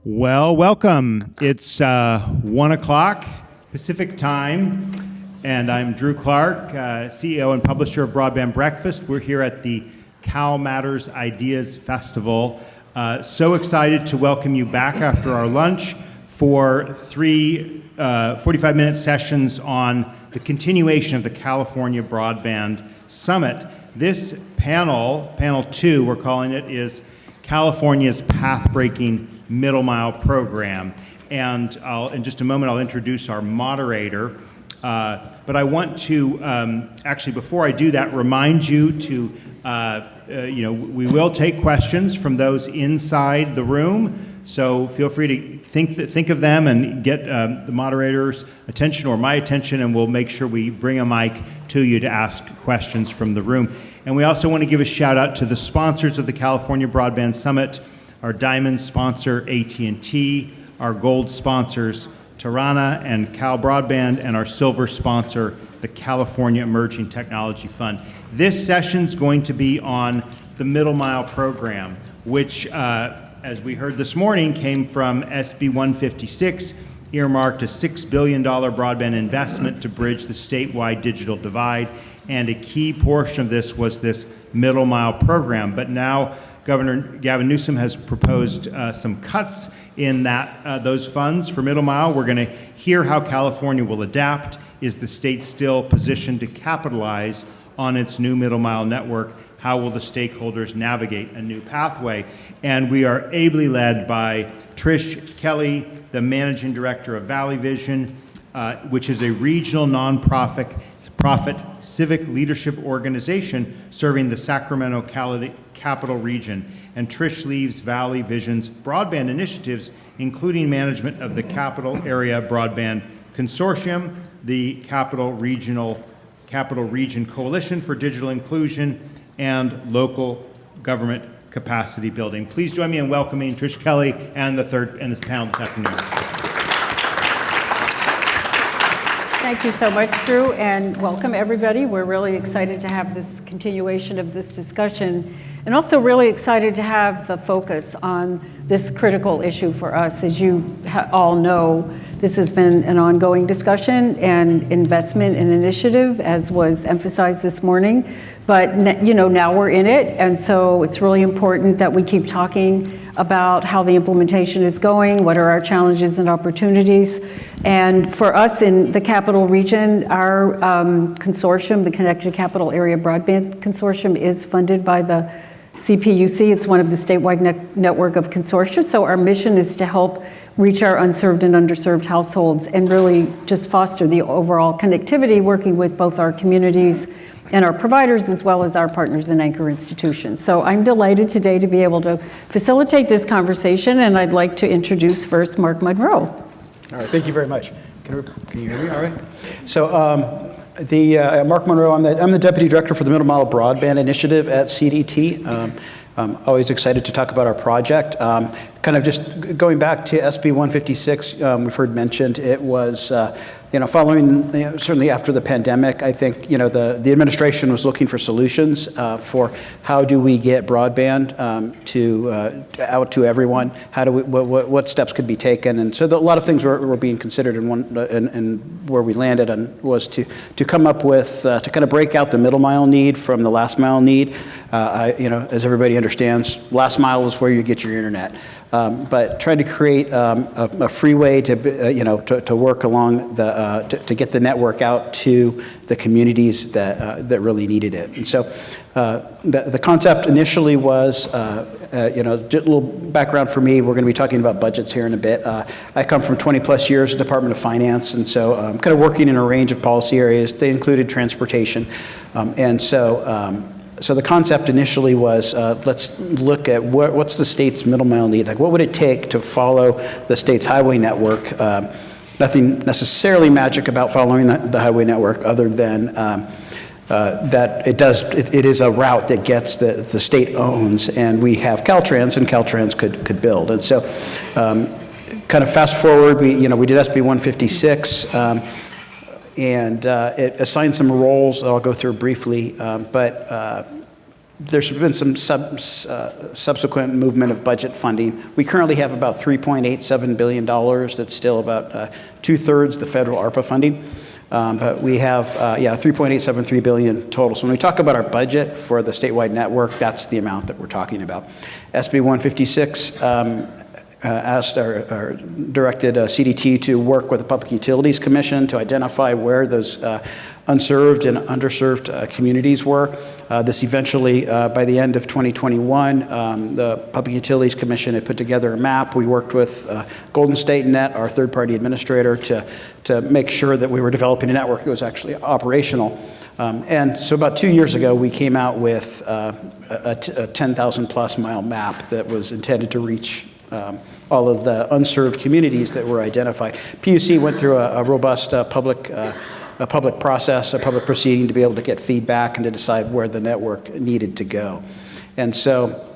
Well, welcome. It's 1 o'clock Pacific time, and I'm Drew Clark, CEO and publisher of Broadband Breakfast. We're here at the Cal Matters Ideas Festival. So excited to welcome you back after our lunch for three 45-minute sessions on the continuation of the California Broadband Summit. This panel 2, we're calling it, is California's Pathbreaking Middle Mile program. And in just a moment, I'll introduce our moderator. But I want to, actually, before I do that, remind you to, we will take questions from those inside the room. So feel free to think of them and get the moderator's attention or my attention, and we'll make sure we bring a mic to you to ask questions from the room. And we also want to give a shout out to the sponsors of the California Broadband Summit, our diamond sponsor, AT&T, our gold sponsors, Tirana and Cal Broadband, and our silver sponsor, the California Emerging Technology Fund. This session's going to be on the Middle Mile program, which, as we heard this morning, came from SB 156, earmarked a $6 billion broadband investment to bridge the statewide digital divide, and a key portion of this was this Middle Mile program. But now Governor Gavin Newsom has proposed some cuts in those funds for Middle Mile. We're going to hear how California will adapt. Is the state still positioned to capitalize on its new Middle Mile network? How will the stakeholders navigate a new pathway? And we are ably led by Trish Kelly, the managing director of Valley Vision, which is a regional nonprofit civic leadership organization serving the Sacramento Capital Region. And Trish leads Valley Vision's broadband initiatives, including management of the Capital Area Broadband Consortium, the Capital Region Coalition for Digital Inclusion, and local government capacity building. Please join me in welcoming Trish Kelly and this panel this afternoon. Thank you so much, Drew, and welcome everybody. We're really excited to have this continuation of this discussion, and also really excited to have the focus on this critical issue for us. As you all know, this has been an ongoing discussion and investment and initiative, as was emphasized this morning. But now we're in it, and so it's really important that we keep talking about how the implementation is going, what are our challenges and opportunities. And for us in the Capital Region, our consortium, the Connected Capital Area Broadband Consortium, is funded by the CPUC. It's one of the statewide network of consortia. So our mission is to help reach our unserved and underserved households and really just foster the overall connectivity, working with both our communities and our providers, as well as our partners and anchor institutions. So I'm delighted today to be able to facilitate this conversation, and I'd like to introduce first Mark Monroe. All right, thank you very much. Can you hear me all right? So Mark Monroe, I'm the Deputy Director for the Middle Mile Broadband Initiative at CDT. I'm always excited to talk about our project. Kind of just going back to SB 156, we've heard mentioned, it was following, certainly after the pandemic, I think, the administration was looking for solutions for how do we get broadband out to everyone? How do we, what steps could be taken? And so a lot of things were being considered, and where we landed on was to come up with, to kind of break out the middle mile need from the last mile need. As everybody understands, last mile is where you get your internet. But trying to create a freeway to work along to get the network out to the communities that really needed it. And so the concept initially was, just a little background for me. We're going to be talking about budgets here in a bit. I come from 20 plus years in the Department of Finance, and so I'm kind of working in a range of policy areas. They included transportation, So the concept initially was, let's look at what's the state's middle mile need? Like, what would it take to follow the state's highway network? Nothing necessarily magic about following the highway network, other than that it is a route that the state owns, and we have Caltrans, and Caltrans could build. And so, kind of fast forward, we did SB 156. And it assigned some roles that I'll go through briefly, but there's been some subsequent movement of budget funding. We currently have about $3.87 billion. That's still about two-thirds the federal ARPA funding. But we have, $3.873 billion total. So when we talk about our budget for the statewide network, that's the amount that we're talking about. SB 156 directed CDT to work with the Public Utilities Commission to identify where those unserved and underserved communities were. This eventually, by the end of 2021, the Public Utilities Commission had put together a map. We worked with Golden State Net, our third-party administrator, to make sure that we were developing a network that was actually operational. And so about 2 years ago, we came out with a 10,000-plus mile map that was intended to reach all of the unserved communities that were identified. PUC went through a robust public process, a public proceeding to be able to get feedback and to decide where the network needed to go. And so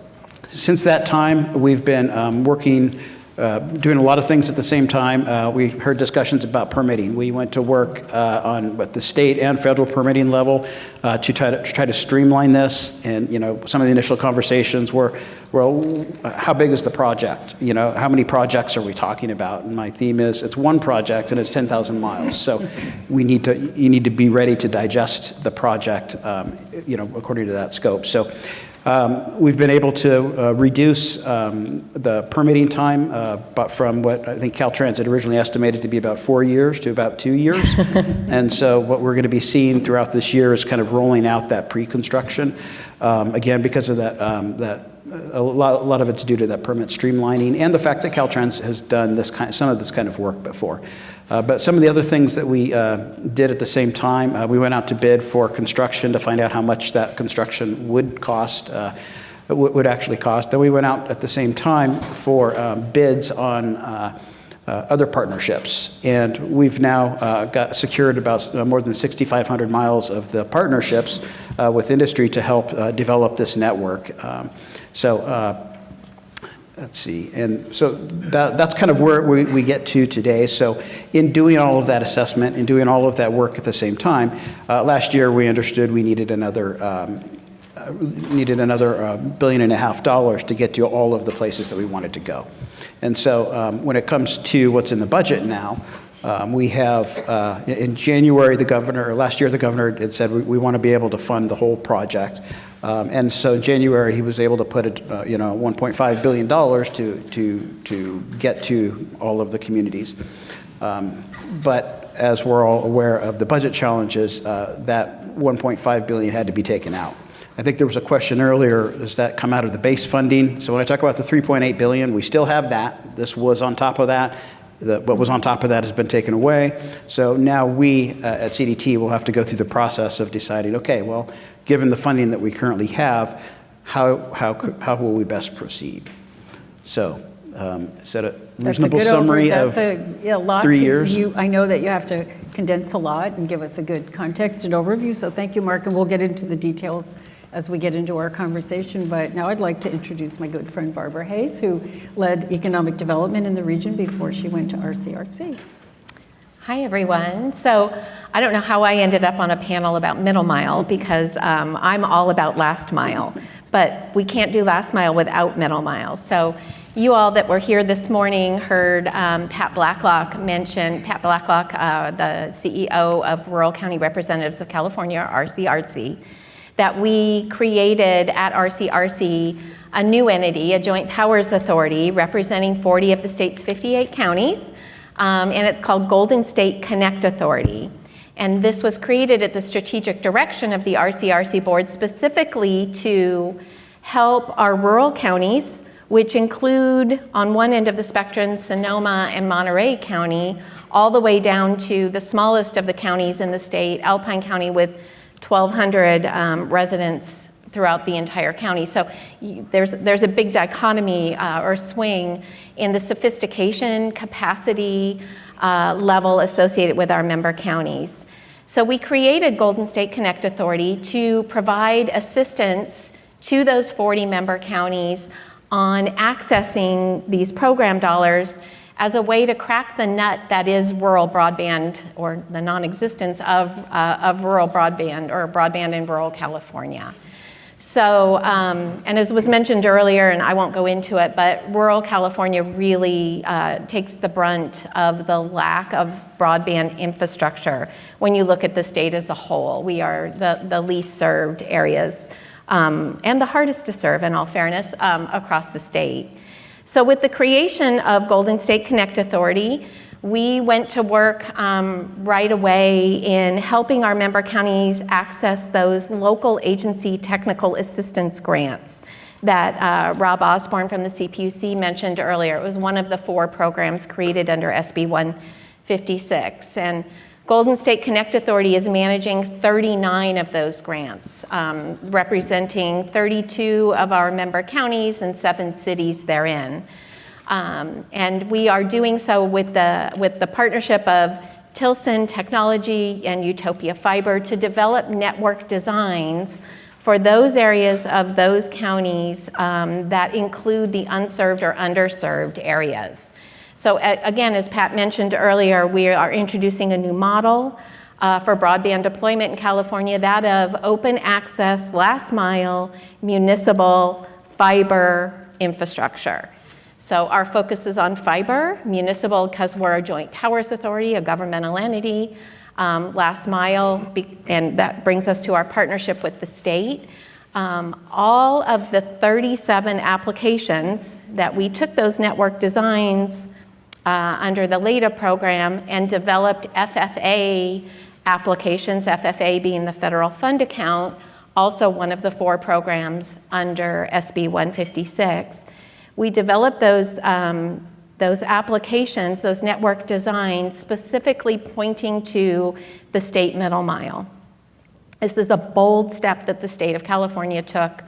since that time, we've been working, doing a lot of things at the same time. We heard discussions about permitting. We went to work on both the state and federal permitting level to try to streamline this. And some of the initial conversations were, well, how big is the project? How many projects are we talking about? And my theme is, it's one project and it's 10,000 miles. So you need to be ready to digest the project, according to that scope. So we've been able to reduce the permitting time, but from what I think Caltrans had originally estimated to be about 4 years to about 2 years. And so what we're going to be seeing throughout this year is kind of rolling out that pre-construction. Again, because of that, a lot of it's due to that permit streamlining and the fact that Caltrans has done some of this kind of work before. But some of the other things that we did at the same time, we went out to bid for construction to find out how much that construction would cost, would actually cost. Then we went out at the same time for bids on other partnerships. And we've now got secured about more than 6,500 miles of the partnerships with industry to help develop this network. Let's see, and so that's kind of where we get to today. So in doing all of that assessment and doing all of that work at the same time, last year we understood we needed another $1.5 billion to get to all of the places that we wanted to go. And so when it comes to what's in the budget now, we have, in January, last year the governor had said we want to be able to fund the whole project. And so in January, he was able to put $1.5 billion to get to all of the communities. But as we're all aware of the budget challenges, that $1.5 billion had to be taken out. I think there was a question earlier, does that come out of the base funding? So when I talk about the $3.8 billion, we still have that. This was on top of that. What was on top of that has been taken away. So now we at CDT will have to go through the process of deciding, okay, well, given the funding that we currently have, how will we best proceed? So is that a reasonable summary of 3 years? I know that you have to condense a lot and give us a good context and overview, so thank you, Mark, and we'll get into the details as we get into our conversation. But now I'd like to introduce my good friend Barbara Hayes, who led economic development in the region before she went to RCRC. Hi, everyone. So I don't know how I ended up on a panel about middle mile because I'm all about last mile, but we can't do last mile without middle mile. So you all that were here this morning heard Pat Blacklock, the CEO of Rural County Representatives of California, RCRC, that we created at RCRC a new entity, a joint powers authority representing 40 of the state's 58 counties. And it's called Golden State Connect Authority. And this was created at the strategic direction of the RCRC board specifically to help our rural counties, which include on one end of the spectrum, Sonoma and Monroe County, all the way down to the smallest of the counties in the state, Alpine County, with 1,200 residents throughout the entire county. So there's a big dichotomy or swing in the sophistication, capacity level associated with our member counties. So we created Golden State Connect Authority to provide assistance to those 40 member counties on accessing these program dollars as a way to crack the nut that is rural broadband, or the non-existence of rural broadband or broadband in rural California. So, and as was mentioned earlier, and I won't go into it, but rural California really takes the brunt of the lack of broadband infrastructure. When you look at the state as a whole, we are the least served areas and the hardest to serve, in all fairness, across the state. So with the creation of Golden State Connect Authority, we went to work right away in helping our member counties access those local agency technical assistance grants that Rob Osborne from the CPUC mentioned earlier. It was one of the 4 programs created under SB 156. And Golden State Connect Authority is managing 39 of those grants, representing 32 of our member counties and 7 cities therein. And we are doing so with the partnership of Tilson Technology and Utopia Fiber to develop network designs for those areas of those counties that include the unserved or underserved areas. So again, as Pat mentioned earlier, we are introducing a new model for broadband deployment in California, that of open access, last mile, municipal, fiber infrastructure. So our focus is on fiber, municipal, because we're a joint powers authority, a governmental entity, last mile, and that brings us to our partnership with the state. All of the 37 applications that we took those network designs under the LEDA program and developed FFA applications, FFA being the federal fund account, also one of the 4 programs under SB 156. We developed those applications, those network designs, specifically pointing to the state middle mile. This is a bold step that the state of California took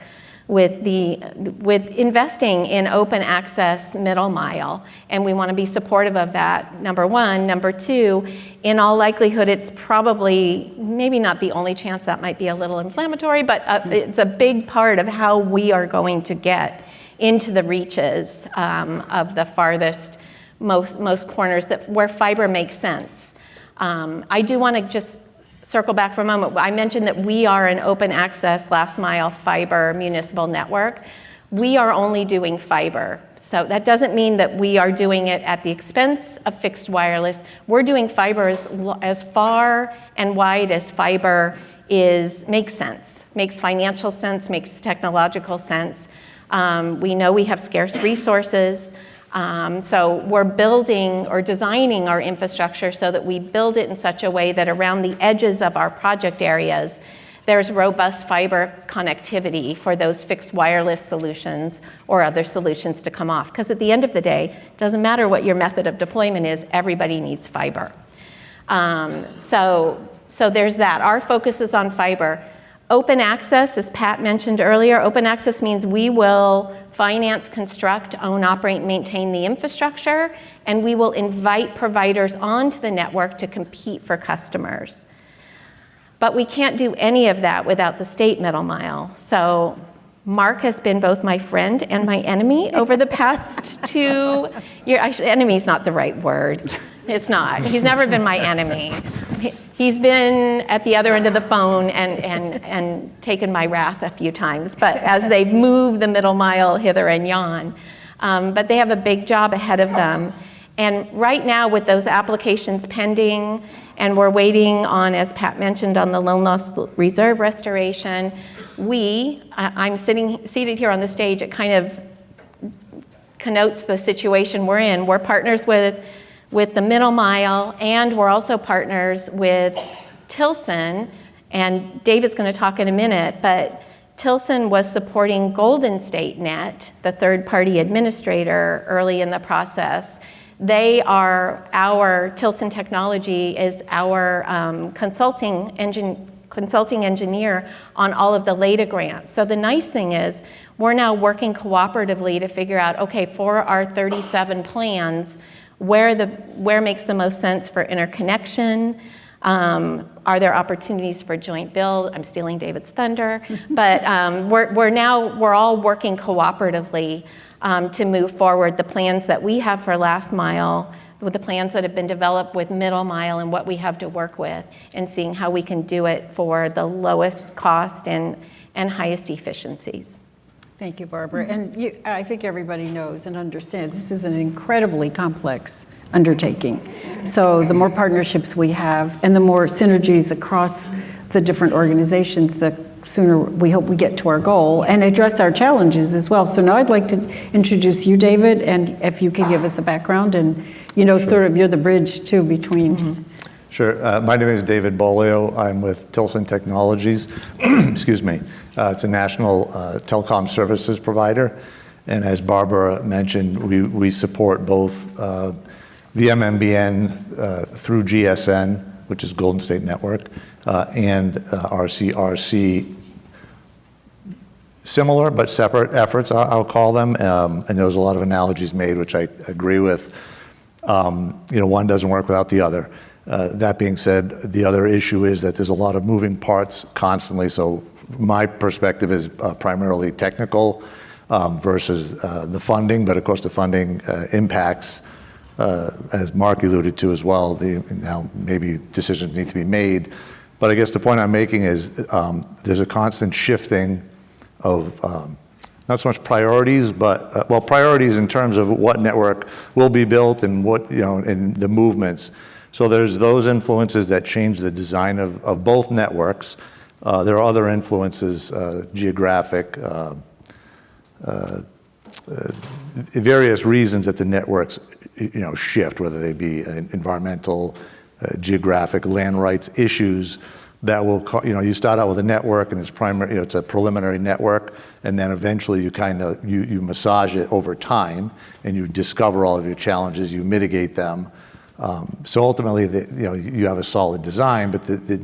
with investing in open access middle mile, and we want to be supportive of that, number one. Number two, in all likelihood, it's probably, maybe not the only chance, that might be a little inflammatory, but it's a big part of how we are going to get into the reaches of the farthest, most corners where fiber makes sense. I do want to just circle back for a moment. I mentioned that we are an open access last mile fiber municipal network. We are only doing fiber. So that doesn't mean that we are doing it at the expense of fixed wireless. We're doing fiber as far and wide as fiber makes sense, makes financial sense, makes technological sense. We know we have scarce resources, so we're building or designing our infrastructure so that we build it in such a way that around the edges of our project areas, there's robust fiber connectivity for those fixed wireless solutions or other solutions to come off. Because at the end of the day, it doesn't matter what your method of deployment is, everybody needs fiber. So there's that. Our focus is on fiber. Open access, as Pat mentioned earlier, open access means we will finance, construct, own, operate, maintain the infrastructure, and we will invite providers onto the network to compete for customers. But we can't do any of that without the state middle mile. So Mark has been both my friend and my enemy over the past 2 years. Actually, enemy is not the right word. It's not. He's never been my enemy. He's been at the other end of the phone and taken my wrath a few times, but as they've moved the middle mile hither and yon. But they have a big job ahead of them. And right now with those applications pending, and we're waiting on, as Pat mentioned, on the loan loss reserve restoration, I'm seated here on the stage, it kind of connotes the situation we're in. We're partners with the middle mile, and we're also partners with Tilson, and David's going to talk in a minute, but Tilson was supporting Golden State Net, the third-party administrator, early in the process. Tilson Technology is our consulting engineer on all of the LEDA grants. So the nice thing is we're now working cooperatively to figure out, okay, for our 37 plans, where makes the most sense for interconnection? Are there opportunities for joint build? I'm stealing David's thunder, but we're all working cooperatively to move forward the plans that we have for last mile, with the plans that have been developed with middle mile and what we have to work with, and seeing how we can do it for the lowest cost and and highest efficiencies. Thank you, Barbara. And I think everybody knows and understands this is an incredibly complex undertaking. So the more partnerships we have and the more synergies across the different organizations, the sooner we hope we get to our goal and address our challenges as well. So now I'd like to introduce you, David, and if you could give us a background and, sort of you're the bridge too between. Sure. My name is David Beaulieu. I'm with Tilson Technologies. Excuse me. It's a national telecom services provider. And as Barbara mentioned, we support both the MMBN through GSN, which is Golden State Network, and RCRC. Similar but separate efforts, I'll call them. And there was a lot of analogies made, which I agree with. One doesn't work without the other. That being said, the other issue is that there's a lot of moving parts constantly. So my perspective is primarily technical versus the funding, but of course the funding impacts, as Mark alluded to as well, now maybe decisions need to be made. But I guess the point I'm making is there's a constant shifting of not so much priorities, but priorities in terms of what network will be built and what, and the movements. So there's those influences that change the design of both networks. There are other influences, geographic, various reasons that the networks, shift, whether they be environmental, geographic, land rights issues that will, you start out with a network and it's primary, it's a preliminary network, and then eventually you massage it over time and you discover all of your challenges, you mitigate them. So ultimately, you have a solid design, but the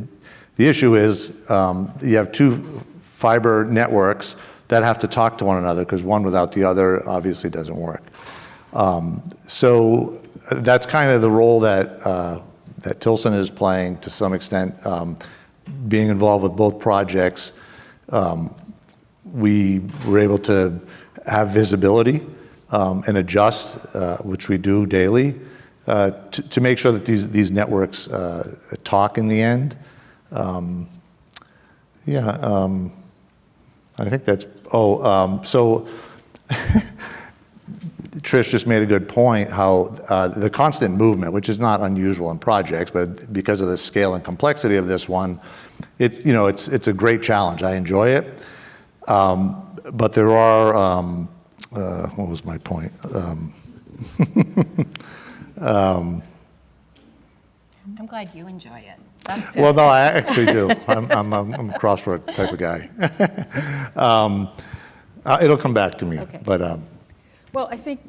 issue is you have two fiber networks that have to talk to one another because one without the other obviously doesn't work. So that's kind of the role that Tilson is playing to some extent, being involved with both projects. We were able to have visibility and adjust, which we do daily. To make sure that these networks talk in the end. I think that's, so Trish just made a good point how the constant movement, which is not unusual in projects, but because of the scale and complexity of this one, it's a great challenge. I enjoy it. But there are, what was my point? I'm glad you enjoy it. That's good. Well, no, I actually do. I'm a crossroad type of guy. It'll come back to me. Okay. But Well, I think,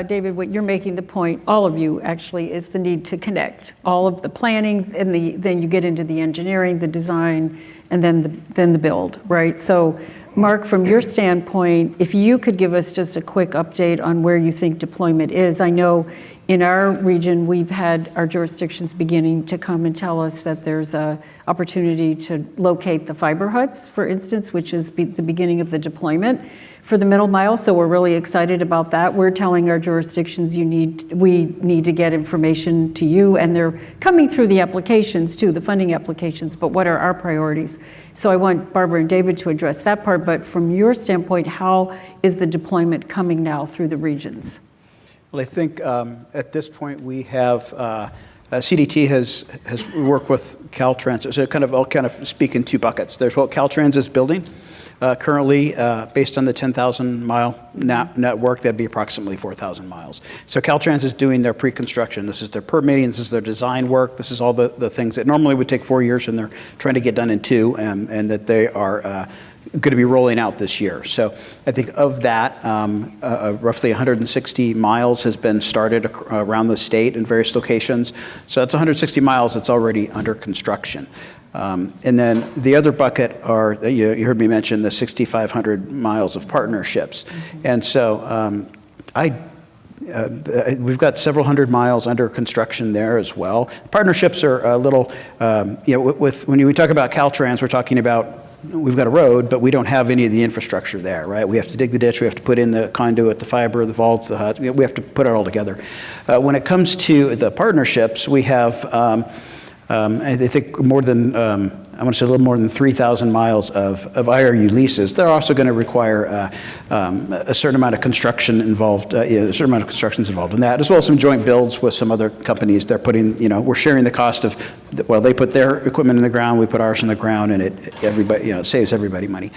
David, what you're making the point, all of you actually, is the need to connect all of the plannings and then you get into the engineering, the design, and then the build, right? So, Mark, from your standpoint, if you could give us just a quick update on where you think deployment is. I know in our region, we've had our jurisdictions beginning to come and tell us that there's an opportunity to locate the fiber huts, for instance, which is the beginning of the deployment for the middle mile. So we're really excited about that. We're telling our jurisdictions we need to get information to you, and they're coming through the applications too, the funding applications, but what are our priorities? So I want Barbara and David to address that part, but from your standpoint, how is the deployment coming now through the regions? Well, I think at this point we have CDT has worked with Caltrans. So I'll kind of speak in two buckets. There's what Caltrans is building currently, based on the 10,000 mile network. That'd be approximately 4,000 miles. So Caltrans is doing their pre-construction. This is their permitting. This is their design work. This is all the things that normally would take 4 years, and they're trying to get done in 2, and that they are going to be rolling out this year. So I think of that, roughly 160 miles has been started around the state in various locations. So that's 160 miles that's already under construction. And then the other bucket are, you heard me mention the 6,500 miles of partnerships. Mm-hmm. And so we've got several hundred miles under construction there as well. Partnerships are a little, when we talk about Caltrans, we're talking about we've got a road, but we don't have any of the infrastructure there, right? We have to dig the ditch, we have to put in the conduit, the fiber, the vaults, the huts. We have to put it all together. When it comes to the partnerships, we have, I think more than I want to say a little more than 3,000 miles of IRU leases. They're also going to require a certain amount of construction involved, a certain amount of construction is involved in that, as well as some joint builds with some other companies. They're putting, we're sharing the cost of, well, they put their equipment in the ground, we put ours in the ground, and it saves everybody money.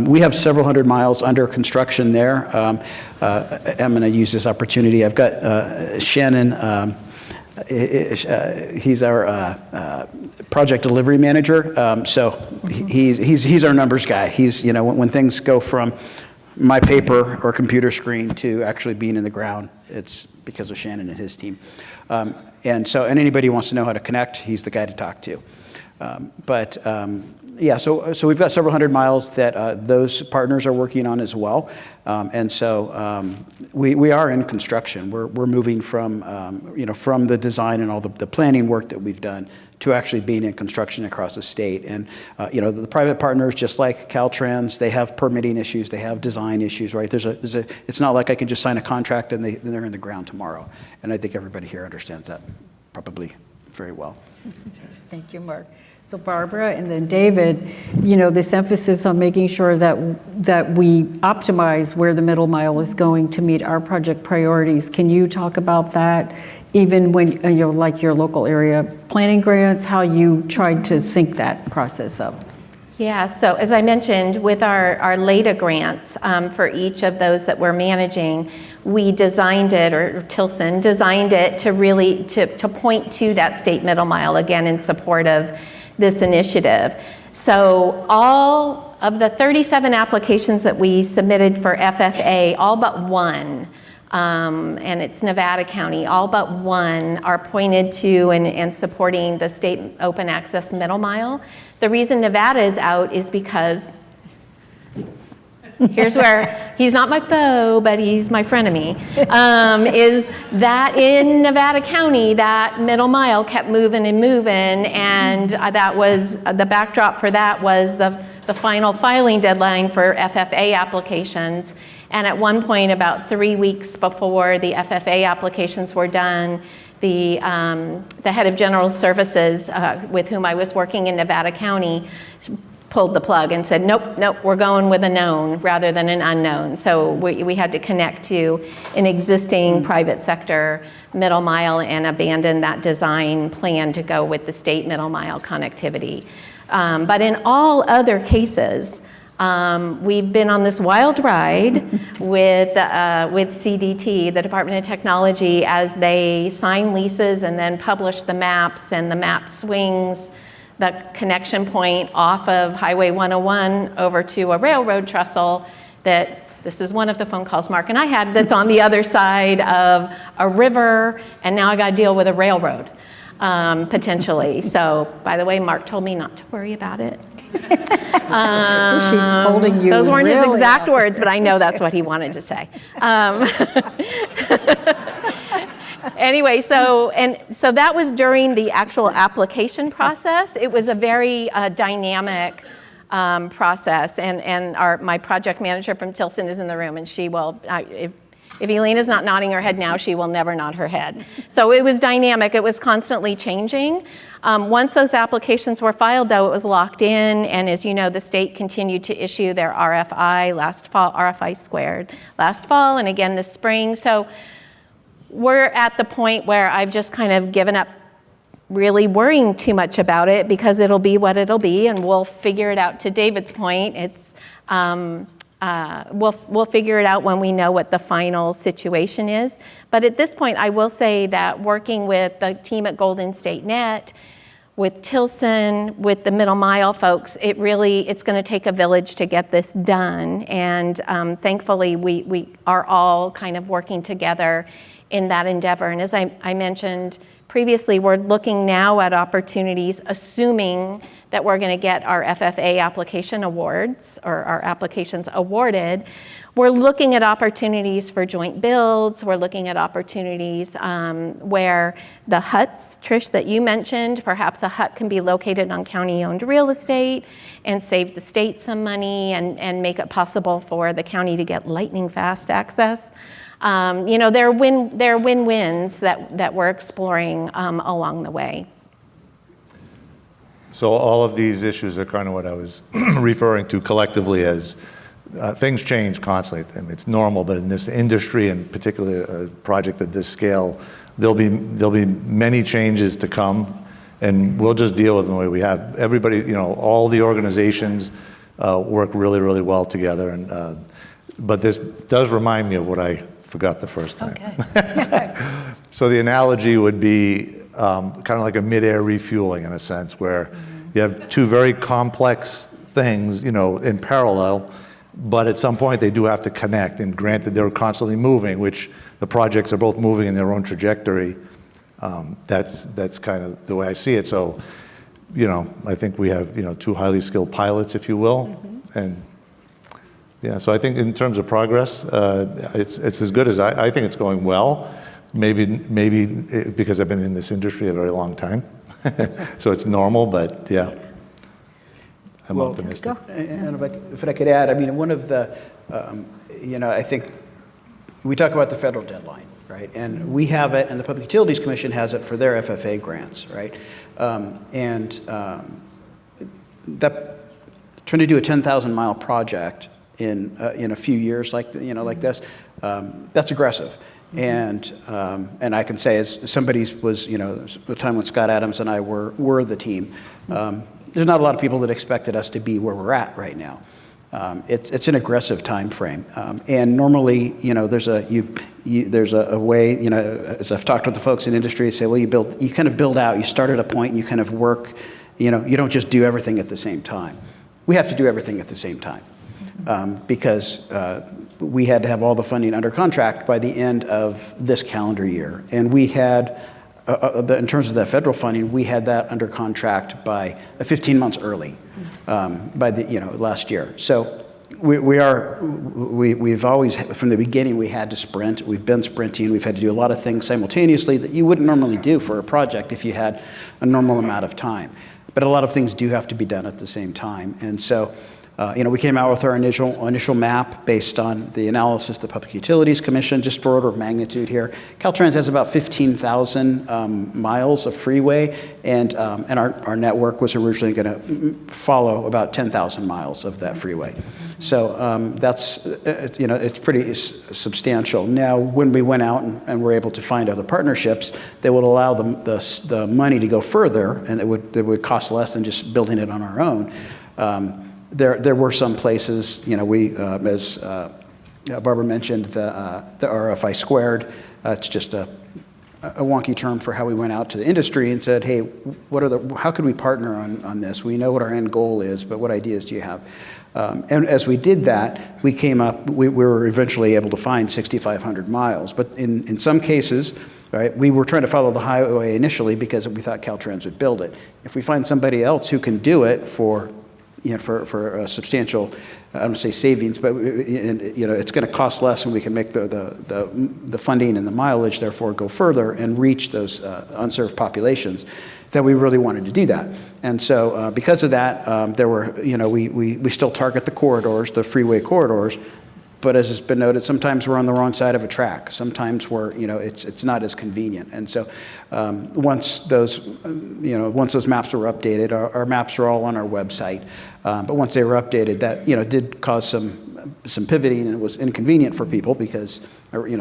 We have several hundred miles under construction there. I'm going to use this opportunity. I've got Shannon. He's our project delivery manager. So he's our numbers guy. He's, when things go from my paper or computer screen to actually being in the ground, it's because of Shannon and his team. And anybody who wants to know how to connect, he's the guy to talk to. Yeah, so we've got several hundred miles that those partners are working on as well. We are in construction. We're moving from, from the design and all the planning work that we've done to actually being in construction across the state. And, the private partners, just like Caltrans, they have permitting issues, they have design issues, right? It's not like I can just sign a contract and they're in the ground tomorrow. And I think everybody here understands that probably very well. Thank you, Mark. So Barbara and then David, this emphasis on making sure that we optimize where the middle mile is going to meet our project priorities. Can you talk about that, even when, like your local area planning grants, how you tried to sync that process up? Yeah, so as I mentioned, with our LADA grants, for each of those that we're managing, we designed it, or Tilson designed it to really, to point to that state middle mile, again, in support of this initiative. So all of the 37 applications that we submitted for FFA, all but one, and it's Nevada County, all but one are pointed to and supporting the state open access middle mile. The reason Nevada is out is because here's where he's not my foe, but he's my frenemy, is that in Nevada County, that middle mile kept moving and moving, and that was, the backdrop for that was the final filing deadline for FFA applications. And at one point, about 3 weeks before the FFA applications were done, the head of general services with whom I was working in Nevada County pulled the plug and said, nope, we're going with a known rather than an unknown. So we had to connect to an existing private sector middle mile and abandon that design plan to go with the state middle mile connectivity. But in all other cases, we've been on this wild ride with CDT, the Department of Technology, as they sign leases and then publish the maps, and the map swings the connection point off of Highway 101 over to a railroad trestle that, this is one of the phone calls Mark and I had, that's on the other side of a river, and now I got to deal with a railroad, potentially. So, by the way, Mark told me not to worry about it. She's holding you. Those weren't his really exact up. words, but I know that's what he wanted to say. Anyway, so that was during the actual application process. It was a very dynamic process, and my project manager from Tilson is in the room, and she will, if Elena's not nodding her head now, she will never nod her head. So it was dynamic. It was constantly changing. Once those applications were filed, though, it was locked in, and as you know, the state continued to issue their RFI last fall, RFI squared last fall, and again this spring. So we're at the point where I've just kind of given up really worrying too much about it, because it'll be what it'll be, and we'll figure it out. To David's point, it's we'll figure it out when we know what the final situation is. But at this point, I will say that working with the team at Golden State Net, with Tilson, with the middle mile folks, it's going to take a village to get this done. And thankfully, we are all kind of working together in that endeavor. And as I mentioned previously, we're looking now at opportunities, assuming that we're going to get our FFA application awards, or our applications awarded. We're looking at opportunities for joint builds. We're looking at opportunities where the huts, Trish, that you mentioned, perhaps a hut can be located on county-owned real estate and save the state some money and make it possible for the county to get lightning fast access. There are win-wins that we're exploring along the way. So all of these issues are kind of what I was referring to collectively as things change constantly. I mean, it's normal, but in this industry, and particularly a project at this scale, there'll be many changes to come, and we'll just deal with them the way we have. Everybody, you know, all the organizations work really, really well together. And but this does remind me of what I forgot the first time. Okay. So the analogy would be kind of like a mid-air refueling in a sense, where you have two very complex things, you know, in parallel, but at some point they do have to connect. And granted, they're constantly moving, which the projects are both moving in their own trajectory. That's kind of the way I see it. So, you know, I think we have, you know, two highly skilled pilots, if you will, and yeah. So I think in terms of progress, it's as good as I think it's going well. Maybe because I've been in this industry a very long time, so it's normal. But yeah, I'm optimistic. And if I could add, I mean, one of the, you know, I think we talk about the federal deadline, right? And we have it, and the Public Utilities Commission has it for their FFA grants, right? That trying to do a 10,000-mile project in a few years, like this, that's aggressive. And I can say, as somebody was, you know, the time when Scott Adams and I were the team, there's not a lot of people that expected us to be where we're at right now. It's an aggressive time frame, and normally, you know, there's a way, you know, as I've talked with the folks in industry, they say, well, you kind of build out, you start at a point, and you kind of work, you know, you don't just do everything at the same time. We have to do everything at the same time, because we had to have all the funding under contract by the end of this calendar year, and we had. In terms of that federal funding, we had that under contract by 15 months early, by the last year. So we've always, from the beginning, we had to sprint. We've been sprinting. We've had to do a lot of things simultaneously that you wouldn't normally do for a project if you had a normal amount of time. But a lot of things do have to be done at the same time, and so. We came out with our initial map based on the analysis of the Public Utilities Commission, just for order of magnitude here. Caltrans has about 15,000 miles of freeway, and our network was originally going to follow about 10,000 miles of that freeway. So it's pretty substantial. Now, when we went out and were able to find other partnerships that would allow the money to go further, and it would cost less than just building it on our own. There were some places, you know, we, as Barbara mentioned, the RFI squared. It's just a wonky term for how we went out to the industry and said, hey, how could we partner on this? We know what our end goal is, but what ideas do you have? And as we did that, we were eventually able to find 6,500 miles. But in some cases, right, we were trying to follow the highway initially because we thought Caltrans would build it. If we find somebody else who can do it for a substantial, I don't say savings, but it's going to cost less, and we can make the funding and the mileage therefore go further and reach those unserved populations. That we really wanted to do that, and so because of that, we still target the corridors, the freeway corridors. But as has been noted, sometimes we're on the wrong side of a track. Sometimes it's not as convenient. And so once those maps were updated, our maps are all on our website. But once they were updated, that did cause some pivoting, and it was inconvenient for people because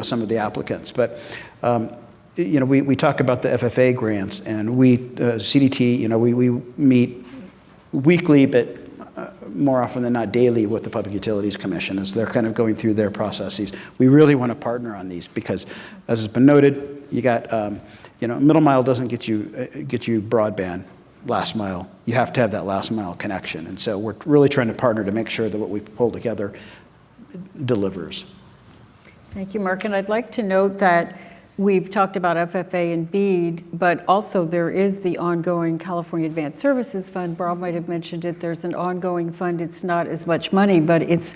some of the applicants. But we talk about the FFA grants, and we CDT we meet weekly, but more often than not daily with the Public Utilities Commission as they're kind of going through their processes. We really want to partner on these because, as has been noted, you got middle mile doesn't get you broadband. Last mile, you have to have that last mile connection, and so we're really trying to partner to make sure that what we pull together delivers. Thank you, Mark. And I'd like to note that we've talked about FFA and BEAD, but also there is the ongoing California Advanced Services Fund. Bob might have mentioned it. There's an ongoing fund. It's not as much money, but it's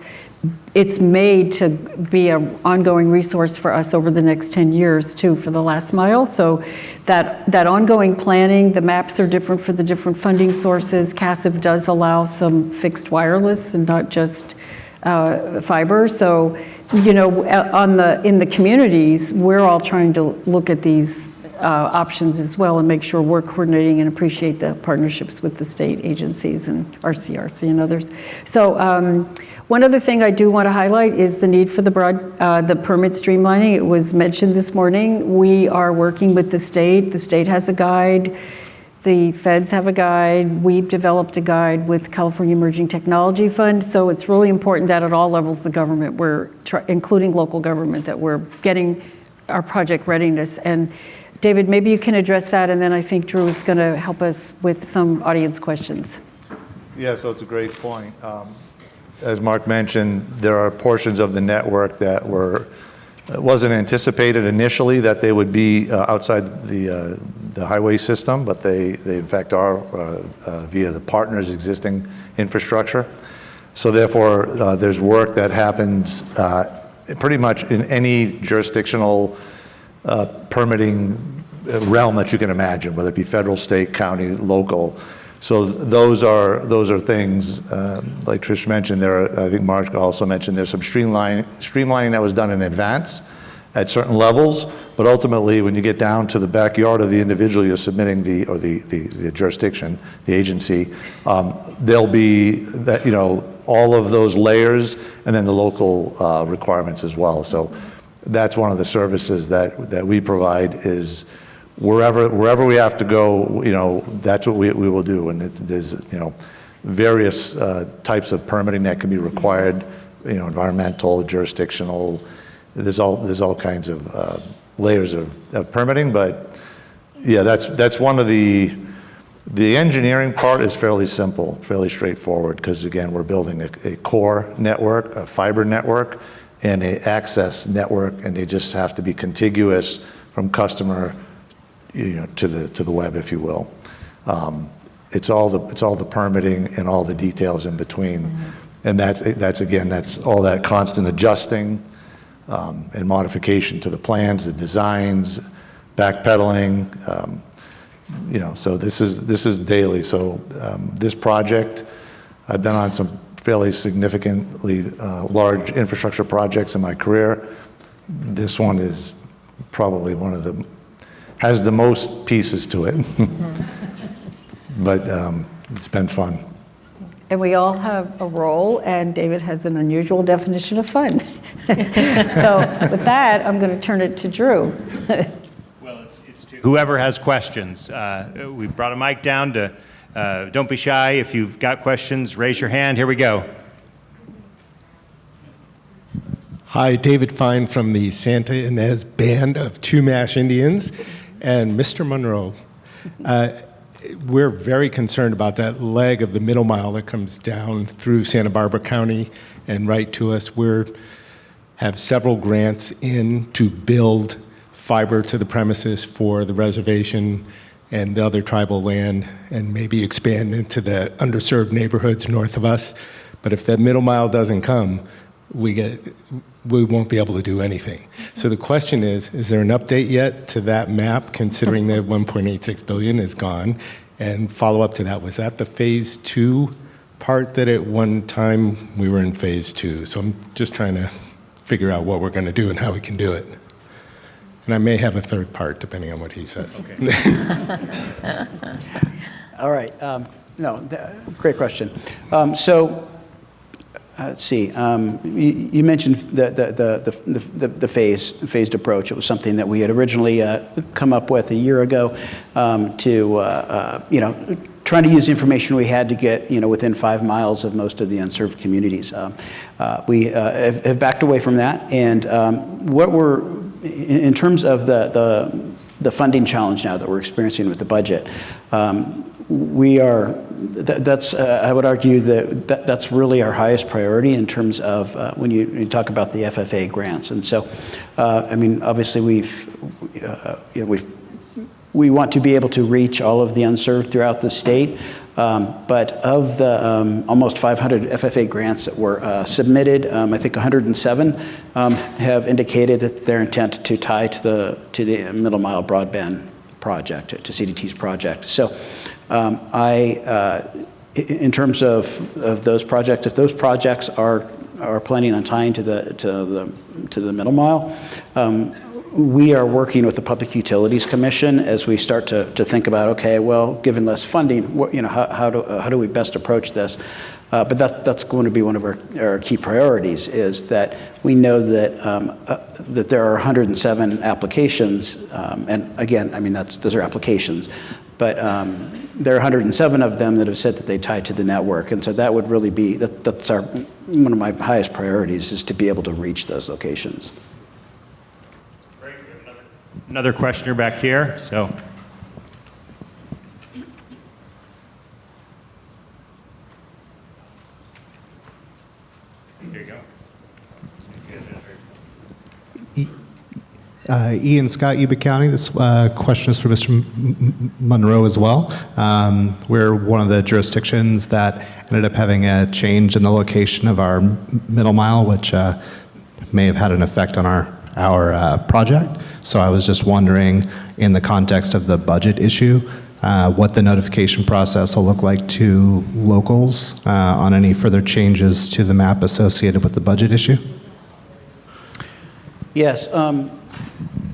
made to be an ongoing resource for us over the next 10 years, too, for the last mile. So that ongoing planning, the maps are different for the different funding sources. CASIF does allow some fixed wireless and not just fiber. So, in the communities, we're all trying to look at these options as well and make sure we're coordinating and appreciate the partnerships with the state agencies and RCRC and others. So one other thing I do want to highlight is the need for the permit streamlining. It was mentioned this morning. We are working with the state. The state has a guide. The feds have a guide. We've developed a guide with California Emerging Technology Fund. So it's really important that at all levels of government, including local government, that we're getting our project readiness. And David, maybe you can address that, and then I think Drew is going to help us with some audience questions. Yeah, so it's a great point. As Mark mentioned, there are portions of the network that wasn't anticipated initially that they would be outside the highway system, but they in fact are via the partner's existing infrastructure. So therefore, there's work that happens pretty much in any jurisdictional permitting realm that you can imagine, whether it be federal, state, county, local. So those are things like Trish mentioned. I think Mark also mentioned there's some streamlining that was done in advance at certain levels, but ultimately when you get down to the backyard of the individual you're submitting the jurisdiction, the agency, there'll be that, all of those layers and then the local requirements as well. So that's one of the services that we provide is wherever we have to go, that's what we will do. And there's, various types of permitting that can be required, environmental, jurisdictional. There's all kinds of layers of permitting, but yeah, that's one of the engineering part is fairly simple, fairly straightforward, because again, we're building a core network, a fiber network, and an access network, and they just have to be contiguous from customer to the web, if you will. It's all the permitting and all the details in between, and that's all that constant adjusting and modification to the plans, the designs, backpedaling. So this is daily. So this project, I've been on some fairly significantly large infrastructure projects in my career. This one is probably has the most pieces to it, but it's been fun. And we all have a role, and David has an unusual definition of fun. So with that, I'm going to turn it to Drew. Well, it's to whoever has questions. We brought a mic down to, don't be shy. If you've got questions, raise your hand. Here we go. Hi, David Fine from the Santa Ynez Band of Chumash Indians. And Mr. Monroe, we're very concerned about that leg of the middle mile that comes down through Santa Barbara County and right to us. We have several grants in to build fiber to the premises for the reservation and the other tribal land, and maybe expand into the underserved neighborhoods north of us. But if that middle mile doesn't come, we won't be able to do anything. So the question is there an update yet to that map, considering that 1.86 billion is gone? And follow up to that, was that the phase 2 part that at one time we were in phase 2? So I'm just trying to figure out what we're going to do and how we can do it. And I may have a third part, depending on what he says. Okay. All right. Great question. So let's see. You mentioned the phased approach. It was something that we had originally come up with a year ago to trying to use the information we had to get within 5 miles of most of the unserved communities. We have backed away from that, and what we're in terms of the funding challenge now that we're experiencing with the budget. We are, I would argue that's really our highest priority in terms of when you talk about the FFA grants. And so, obviously we want to be able to reach all of the unserved throughout the state. But of the almost 500 FFA grants that were submitted, I think 107 have indicated that their intent to tie to the middle mile broadband project, to CDT's project. So in terms of those projects, if those projects are planning on tying to the middle mile, we are working with the Public Utilities Commission as we start to think about, okay, well, given less funding, how do we best approach this? But that's going to be one of our key priorities, is that we know that there are 107 applications, and again, I mean, those are applications, but there are 107 of them that have said that they tie to the network, and so that would really be, that's one of my highest priorities, is to be able to reach those locations. Great. Another questioner back here, so. Here you go. Ian Scott, Yuba County. This question is for Mr. Monroe as well. We're one of the jurisdictions that ended up having a change in the location of our middle mile, which may have had an effect on our project. So I was just wondering, in the context of the budget issue, what the notification process will look like to locals on any further changes to the map associated with the budget issue. Yes.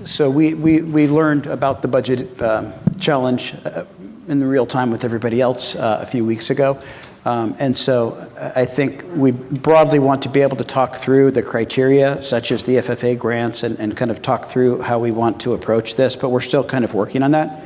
So we learned about the budget challenge in the real time with everybody else a few weeks ago. And so I think we broadly want to be able to talk through the criteria, such as the FFA grants, and kind of talk through how we want to approach this, but we're still kind of working on that.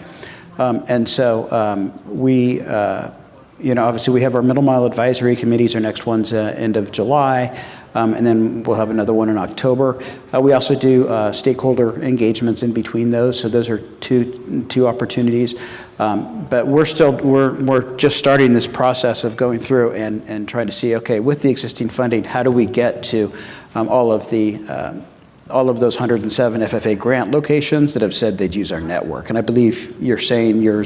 And so we, obviously we have our middle mile advisory committees. Our next one's end of July. And then we'll have another one in October. We also do stakeholder engagements in between those, so those are two opportunities. But we're just starting this process of going through and trying to see, okay, with the existing funding, how do we get to all of those 107 FFA grant locations that have said they'd use our network? And I believe you're saying your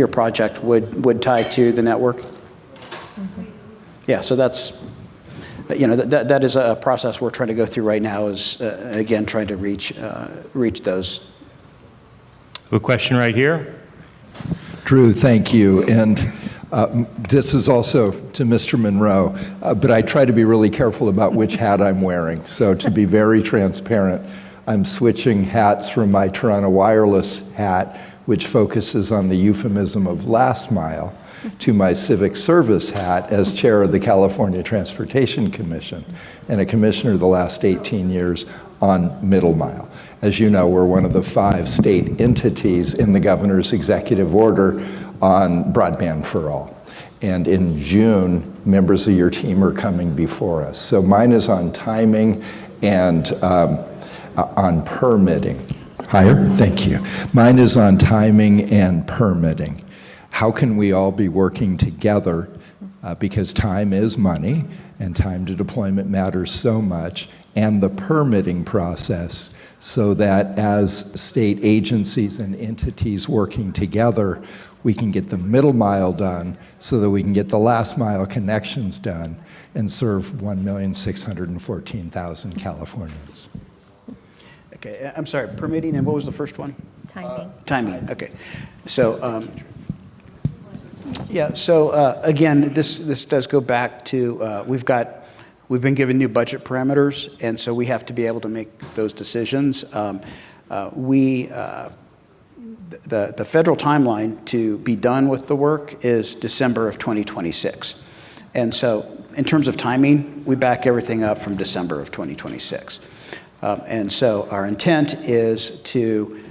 project would tie to the network. Mm-hmm. Yeah, so that's. That is a process we're trying to go through right now, is, again, trying to reach those. A question right here. Drew, thank you. And this is also to Mr. Monroe, but I try to be really careful about which hat I'm wearing. So to be very transparent, I'm switching hats from my Toronto Wireless hat, which focuses on the euphemism of last mile, to my civic service hat as chair of the California Transportation Commission and a commissioner the last 18 years on middle mile. As you know, we're one of the 5 state entities in the governor's executive order on Broadband for All. And in June, members of your team are coming before us. So mine is on timing and on permitting. Higher? Thank you. Mine is on timing and permitting. How can we all be working together, because time is money and time to deployment matters so much, and the permitting process, so that as state agencies and entities working together, we can get the middle mile done so that we can get the last mile connections done and serve 1,614,000 Californians. Okay, I'm sorry, permitting, and what was the first one? Timing. Timing, okay. So, again, this does go back to, we've been given new budget parameters, and so we have to be able to make those decisions. The federal timeline to be done with the work is December of 2026. And so in terms of timing, we back everything up from December of 2026. And so our intent is to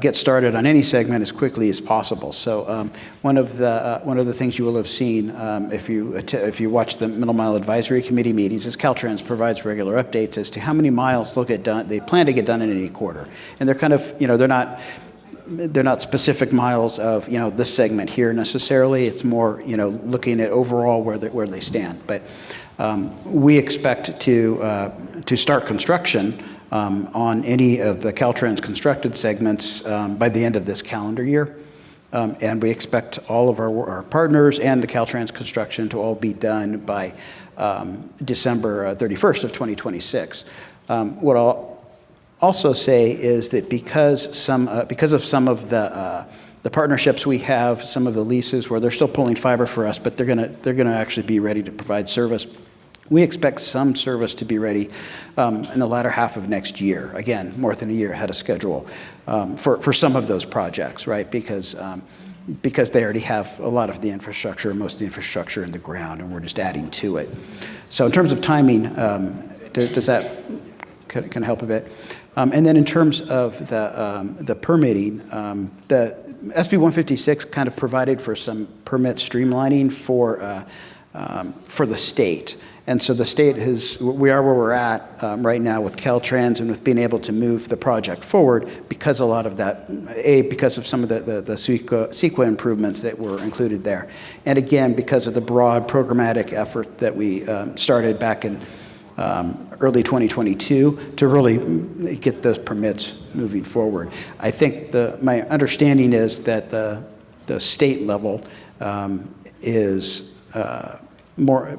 get started on any segment as quickly as possible. So one of the things you will have seen if you watch the Middle Mile Advisory Committee meetings is Caltrans provides regular updates as to how many miles they'll get done. They plan to get done in any quarter, and they're kind of they're not specific miles of this segment here necessarily. It's more looking at overall where they stand. But we expect to start construction on any of the Caltrans constructed segments by the end of this calendar year. And we expect all of our partners and the Caltrans construction to all be done by December 31st of 2026. What I'll also say is that because of some of the partnerships we have, some of the leases where they're still pulling fiber for us, but they're gonna actually be ready to provide service We expect some service to be ready in the latter half of next year. Again, more than a year ahead of schedule for some of those projects, right? Because they already have a lot of the infrastructure, most of the infrastructure in the ground, and we're just adding to it. So in terms of timing, does that kind of help a bit? And then in terms of the permitting, the SB 156 kind of provided for some permit streamlining for the state. And so the state we are where we're at right now with Caltrans and with being able to move the project forward because a lot of that, because of some of the CEQA improvements that were included there. And again, because of the broad programmatic effort that we started back in early 2022 to really get those permits moving forward. I think my understanding is that the state level is more,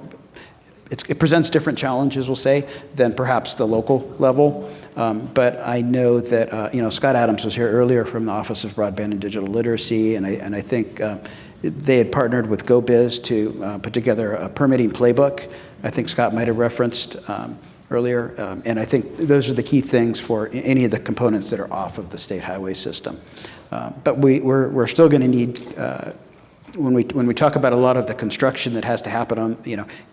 it presents different challenges, we'll say, than perhaps the local level. But I know that, Scott Adams was here earlier from the Office of Broadband and Digital Literacy, and I think they had partnered with GoBiz to put together a permitting playbook. I think Scott might have referenced earlier. And I think those are the key things for any of the components that are off of the state highway system. But we're still going to need, when we talk about a lot of the construction that has to happen on,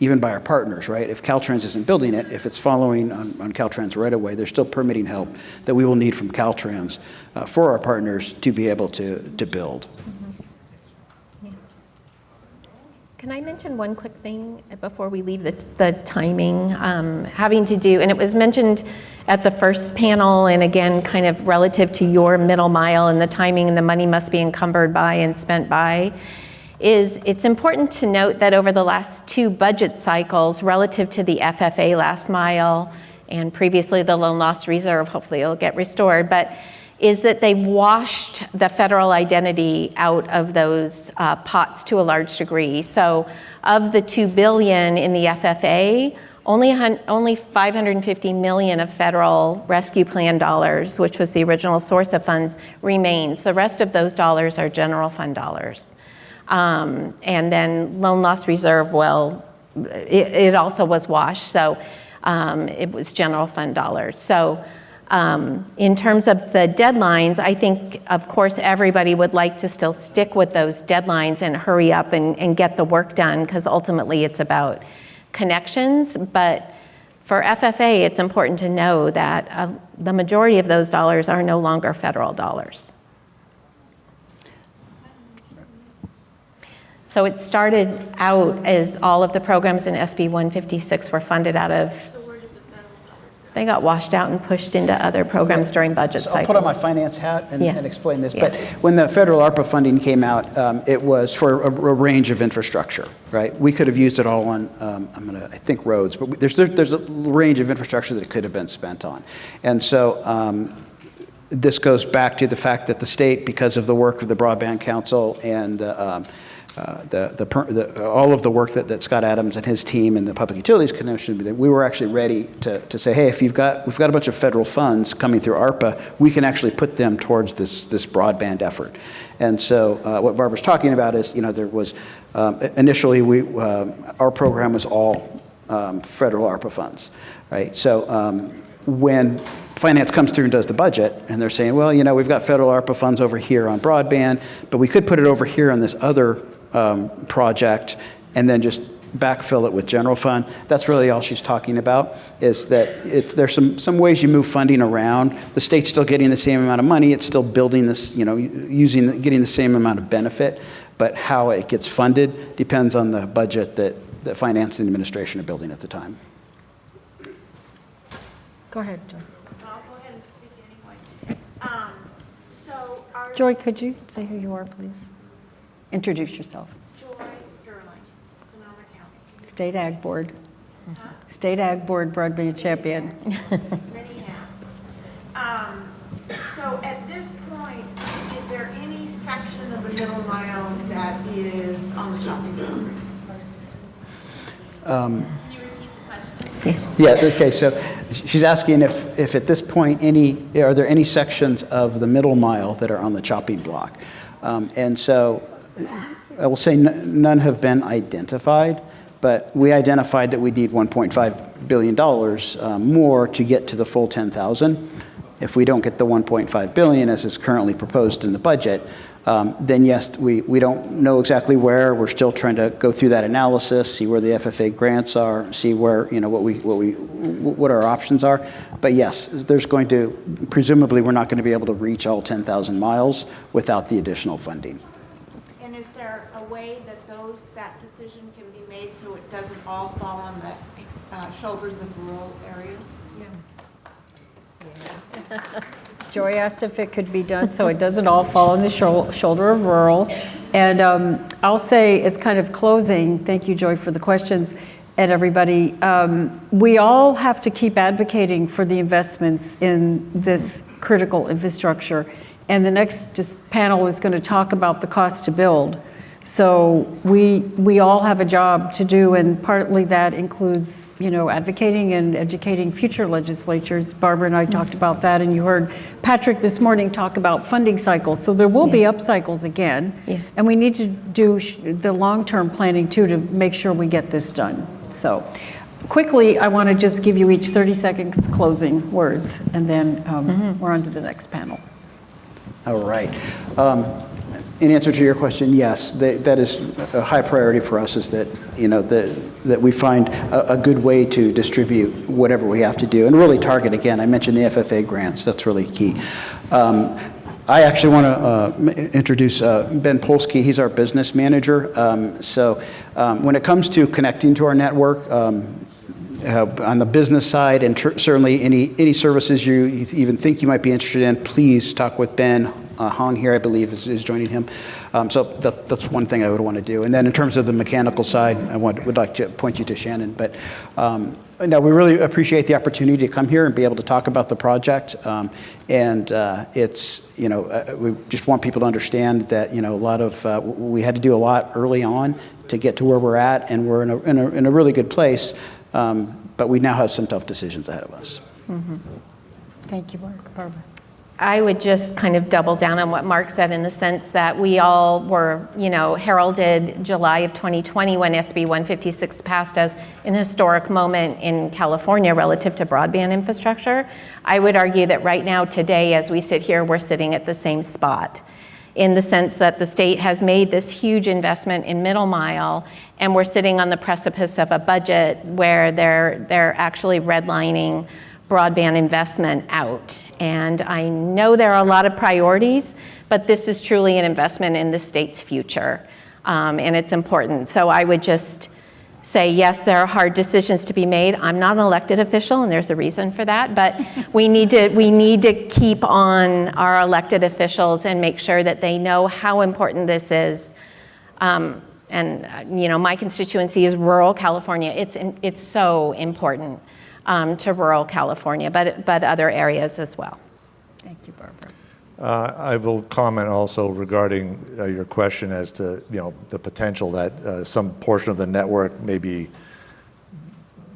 even by our partners, right? If Caltrans isn't building it, if it's following on Caltrans right away, there's still permitting help that we will need from Caltrans for our partners to be able to build. Yeah. Can I mention one quick thing before we leave the timing, having to do, and it was mentioned at the first panel, and again, kind of relative to your middle mile and the timing and the money must be encumbered by and spent by, it's important to note that over the last 2 budget cycles relative to the FFA last mile and previously the loan loss reserve, hopefully it'll get restored, but is that they've washed the federal identity out of those pots to a large degree. So of the $2 billion in the FFA, only $550 million of federal rescue plan dollars, which was the original source of funds, remains. The rest of those dollars are general fund dollars. And then loan loss reserve, well, it also was washed, so it was general fund dollars. So in terms of the deadlines, I think, of course, everybody would like to still stick with those deadlines and hurry up and get the work done, because ultimately it's about connections. But for FFA, it's important to know that the majority of those dollars are no longer federal dollars. So it started out as all of the programs in SB 156 were funded out of, they got washed out and pushed into other programs during budget cycles. I'll put on my finance hat and explain this. Yeah. But when the federal ARPA funding came out, it was for a range of infrastructure, right? We could have used it all on, I think roads, but there's a range of infrastructure that it could have been spent on. And so this goes back to the fact that the state, because of the work of the Broadband Council and all of the work that Scott Adams and his team and the Public Utilities Commission, we were actually ready to say, hey, if we've got a bunch of federal funds coming through ARPA, we can actually put them towards this broadband effort. And so what Barbara's talking about is, there was initially our program was all federal ARPA funds, right? So when Finance comes through and does the budget, and they're saying, well, we've got federal ARPA funds over here on broadband, but we could put it over here on this other project and then just backfill it with general fund. That's really all she's talking about, is that there's some ways you move funding around. The state's still getting the same amount of money. It's still building this, getting the same amount of benefit, but how it gets funded depends on the budget that Finance and Administration are building at the time. Go ahead, Joy. I'll go ahead and speak anyway. Joy, could you say who you are, please? Introduce yourself. Joy Sterling, Sonoma County. State Ag Board. State Ag Board Broadband Champion. Many hats. So at this point, is there any section of the middle mile that is on the chopping block? Can you repeat the question? Yeah, okay, so she's asking if at this point are there any sections of the middle mile that are on the chopping block? And so I will say none have been identified, but we identified that we need $1.5 billion more to get to the full 10,000. If we don't get the $1.5 billion as is currently proposed in the budget, then yes, we don't know exactly where. We're still trying to go through that analysis, see where the FFA grants are, see where, what our options are. But yes, there's going to, presumably we're not going to be able to reach all 10,000 miles without the additional funding. And is there a way that that decision can be made so it doesn't all fall on the shoulders of rural areas? Joy asked if it could be done so it doesn't all fall on the shoulder of rural. And I'll say, as kind of closing, thank you, Joy, for the questions, and everybody. We all have to keep advocating for the investments in this critical infrastructure. And the next panel is going to talk about the cost to build. So we all have a job to do, and partly that includes, advocating and educating future legislatures. Barbara and I talked about that, and you heard Patrick this morning talk about funding cycles. So there will be up cycles again, and we need to do the long-term planning too to make sure we get this done. So quickly, I want to just give you each 30 seconds closing words, and then we're on to the next panel. All right. In answer to your question, yes, that is a high priority for us, is that, that we find a good way to distribute whatever we have to do and really target, again, I mentioned the FFA grants, that's really key. I actually want to introduce Ben Polsky. He's our business manager. When it comes to connecting to our network, on the business side, and certainly any services you even think you might be interested in, please talk with Ben. Hong here, I believe, is joining him. So that's one thing I would want to do. And then in terms of the mechanical side, I would like to point you to Shannon. But no, we really appreciate the opportunity to come here and be able to talk about the project. It's, we just want people to understand that, a lot of, we had to do a lot early on to get to where we're at, and we're in a really good place. But we now have some tough decisions ahead of us. Mm-hmm. Thank you, Barbara. I would just kind of double down on what Mark said, in the sense that we all were, heralded July of 2020 when SB 156 passed as an historic moment in California relative to broadband infrastructure. I would argue that right now, today, as we sit here, we're sitting at the same spot, in the sense that the state has made this huge investment in middle mile, and we're sitting on the precipice of a budget where they're actually redlining broadband investment out. And I know there are a lot of priorities, but this is truly an investment in the state's future, and it's important. So I would just say, yes, there are hard decisions to be made. I'm not an elected official, and there's a reason for that, but we need to keep on our elected officials and make sure that they know how important this is. And my constituency is rural California. It's so important to rural California, but other areas as well. Thank you, Barbara. I will comment also regarding your question as to the potential that some portion of the network may be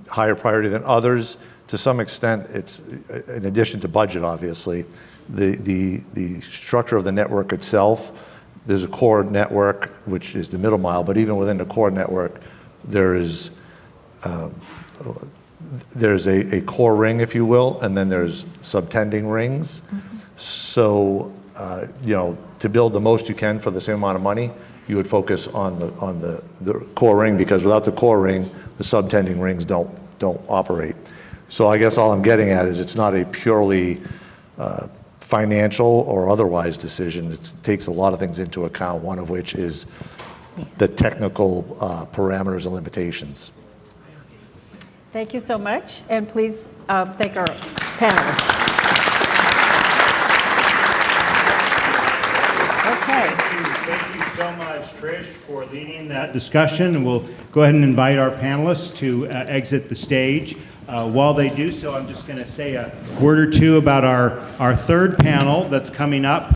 higher priority than others. To some extent, it's in addition to budget, obviously, the structure of the network itself. There's a core network, which is the middle mile, but even within the core network, there's a core ring, if you will, and then there's subtending rings. So, to build the most you can for the same amount of money, you would focus on the core ring, because without the core ring, the subtending rings don't operate. So I guess all I'm getting at is it's not a purely financial or otherwise decision. It takes a lot of things into account, one of which is the technical parameters and limitations. Thank you so much, and please thank our panelists. Okay. Thank you so much, Trish, for leading that discussion. And we'll go ahead and invite our panelists to exit the stage. While they do so, I'm just going to say a word or two about our third panel that's coming up.